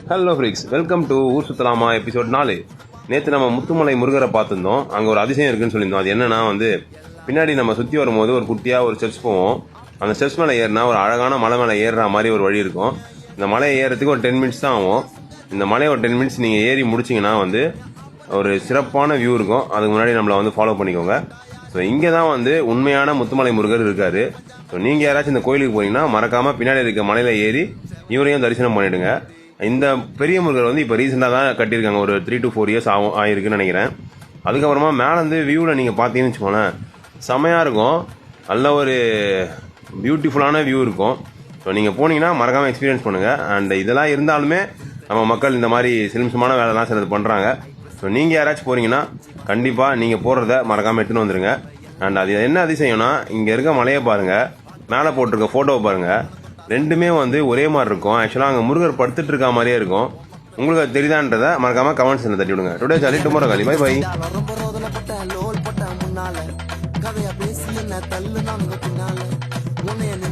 Hello freaks, welcome to ஊர் சுத்தலாமா episode 4. நேற்று நம்ம முத்துமலை முருகரை பார்த்துருந்தோம். அங்கே ஒரு அதிசயம் இருக்குன்னு சொல்லியிருந்தோம். அது என்னன்னா பின்னாடி நம்ம சுற்றி வரும்போது ஒரு குட்டியாக ஒரு சர்ச் போவோம். அந்த சர்ச் மேலே ஏறினா ஒரு அழகான மலை மேலே ஏறுற மாதிரி ஒரு வழி இருக்கும். இந்த மலையை ஏறதுக்கு ஒரு 10 மினிட்ஸ் தான் ஆகும். இந்த மலையை ஒரு 10 மினிட்ஸ் நீங்கள் ஏறி முடிச்சிங்கன்னா ஒரு சிறப்பான வியூ இருக்கும். அதுக்கு முன்னாடி நம்மளை ஃபாலோ பண்ணிக்கோங்க. ஸோ இங்கே தான் உண்மையான முத்துமலை முருகர் இருக்காரு. ஸோ நீங்கள் யாராச்சும் இந்த கோயிலுக்கு போனீங்கன்னா மறக்காமல் பின்னாடி இருக்க மலையில் ஏறி இவரையும் தரிசனம் பண்ணிவிடுங்க. இந்த பெரிய முருகர் இப்போ ரீசெண்டாக தான் கட்டியிருக்காங்க. ஒரு 3 to 4 இயர்ஸ் ஆகிருக்குன்னு நினைக்கிறேன். அதுக்கப்புறமா மேலே வியூவில் நீங்கள் பார்த்தீங்கன்னு வச்சுக்கோங்களேன், செமையாக இருக்கும். நல்ல ஒரு பியூட்டிஃபுல்லான வியூ இருக்கும். ஸோ நீங்கள் போனீங்கன்னா மறக்காமல் எக்ஸ்பீரியன்ஸ் பண்ணுங்கள். அண்ட் இதெல்லாம் இருந்தாலுமே நம்ம மக்கள் இந்த மாதிரி சிலிம்சமான வேலைலாம் சிலது பண்ணுறாங்க. ஸோ நீங்கள் யாராச்சும் போகிறீங்கன்னா கண்டிப்பாக நீங்கள் போடுறத மறக்காமல் எடுத்துன்னு வந்துடுங்க. அண்ட் அது என்ன அதிசயம்னா, இங்கே இருக்க மலையை பாருங்கள், மேலே போட்டிருக்க ஃபோட்டோவை பாருங்கள், ரெண்டுமே ஒரே மாதிரி இருக்கும். ஆக்சுவலாக அங்கே முருகர் படுத்துட்டு இருக்க மாதிரியே இருக்கும். உங்களுக்கு அது தெரியுதான்றதை மறக்காமல் கமெண்ட்ஸில் தட்டி விடுங்க. டுடே ஜாலி, டுமாரோ காலி. Bye by.